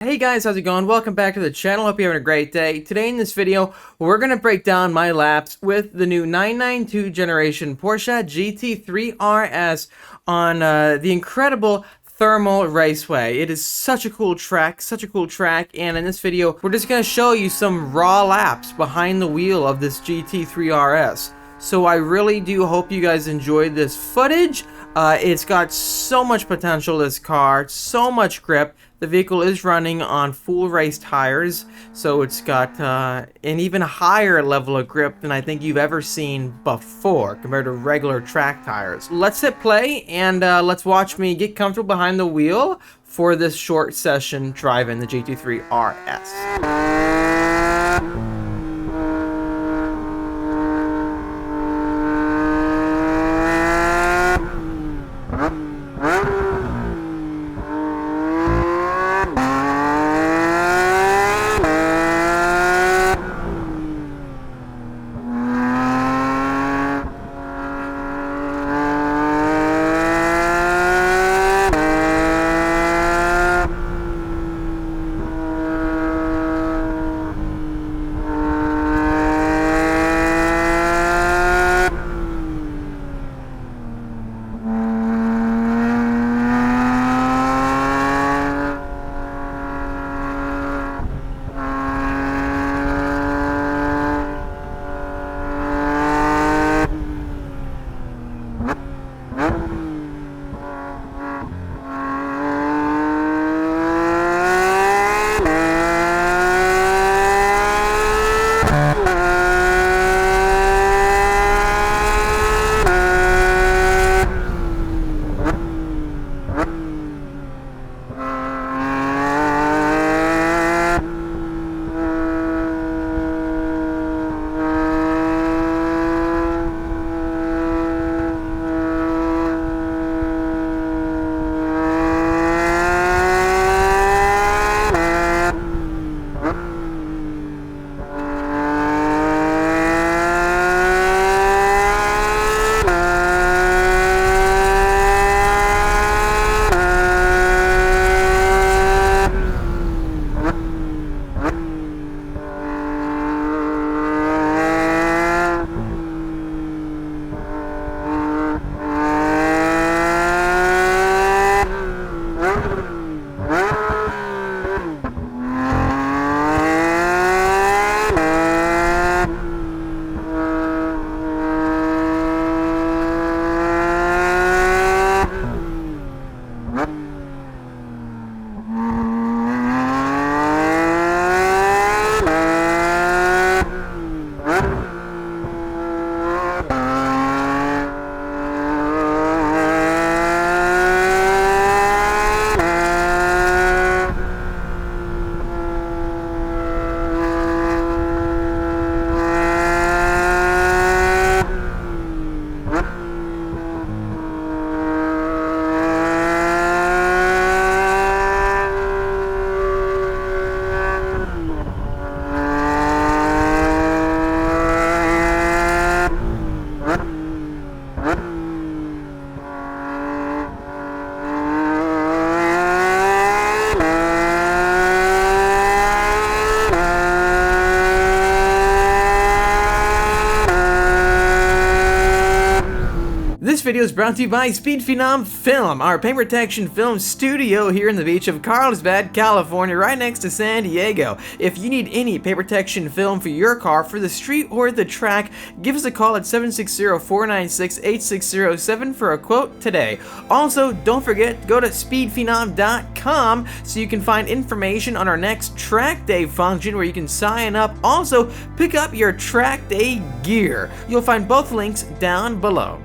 Hey guys, how's it going? Welcome back to the channel. Hope you're having a great day. Today in this video, we're going to break down my laps with the new 992 generation Porsche GT3 RS on the incredible Thermal Raceway. It is such a cool track, and in this video, we're just going to show you some raw laps behind the wheel of this GT3 RS. So I really do hope you guys enjoyed this footage. It's got so much potential, this car, so much grip. The vehicle is running on full race tires, so it's got an even higher level of grip than I think you've ever seen before compared to regular track tires. Let's hit play and let's watch me get comfortable behind the wheel for this short session driving the GT3 RS. This video is brought to you by Speed Phenom Film, our paint protection film studio here in the beach of Carlsbad, California, right next to San Diego. If you need any paint protection film for your car, for the street or the track, give us a call at 760-496-8607 for a quote today. Also, don't forget to go to speedphenom.com so you can find information on our next track day function where you can sign up. Also, pick up your track day gear. You'll find both links down below.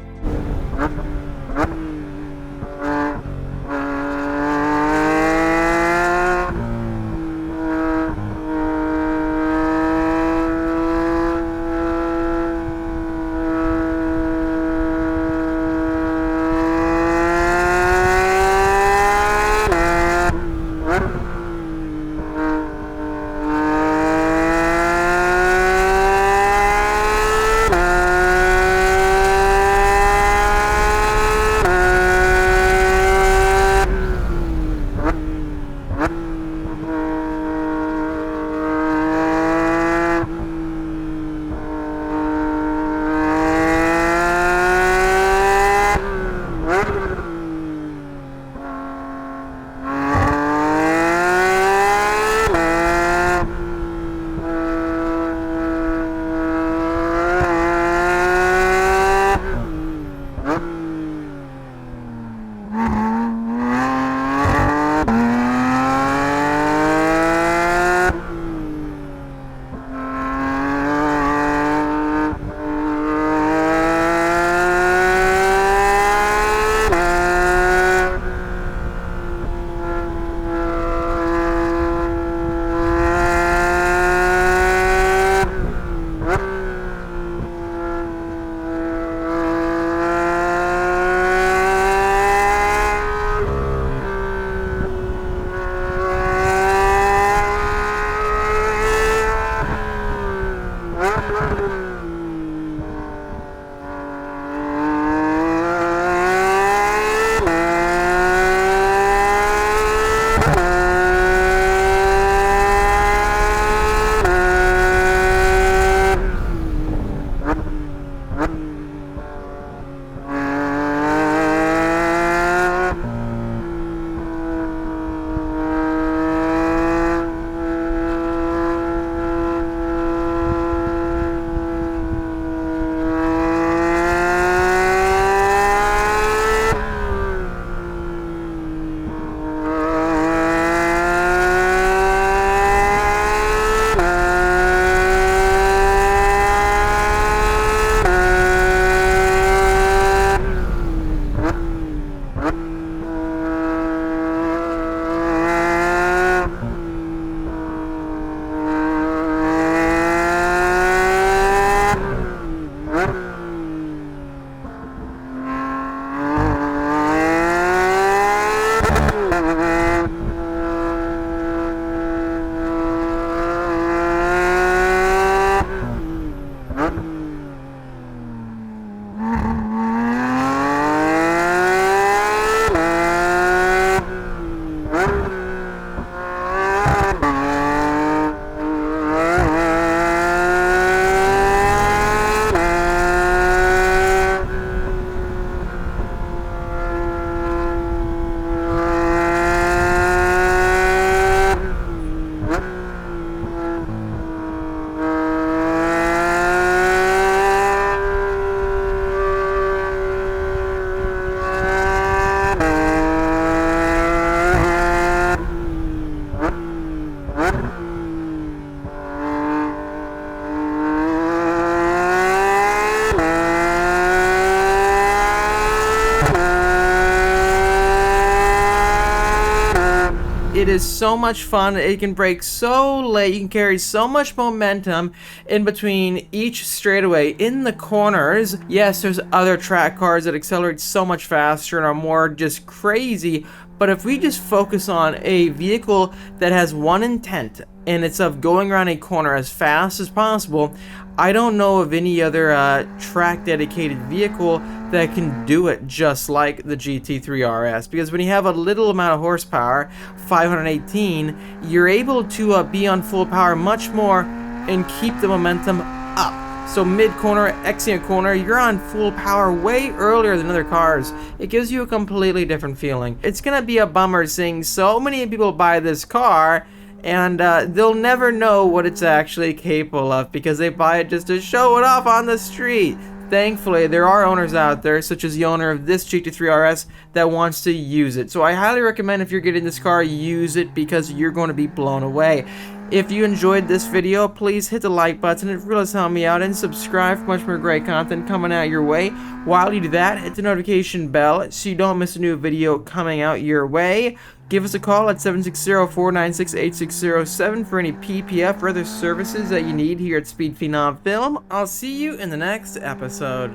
is so much fun. It can brake so late. You can carry so much momentum in between each straightaway in the corners. Yes, there's other track cars that accelerate so much faster and are more just crazy. But if we just focus on a vehicle that has one intent, and it's of going around a corner as fast as possible, I don't know of any other track dedicated vehicle that can do it just like the GT3 RS. Because when you have a little amount of horsepower, 518, you're able to be on full power much more and keep the momentum up. So mid-corner, exit corner, you're on full power way earlier than other cars. It gives you a completely different feeling. It's gonna be a bummer seeing so many people buy this car and they'll never know what it's actually capable of because they buy it just to show it off on the street. Thankfully, there are owners out there, such as the owner of this GT3 RS, that wants to use it. So I highly recommend if you're getting this car, use it because you're going to be blown away. If you enjoyed this video, please hit the like button. It really does help me out, and subscribe for much more great content coming out your way. While you do that, hit the notification bell so you don't miss a new video coming out your way. Give us a call at 760-496-8607 for any PPF or other services that you need here at Speed Phenom Film. I'll see you in the next episode.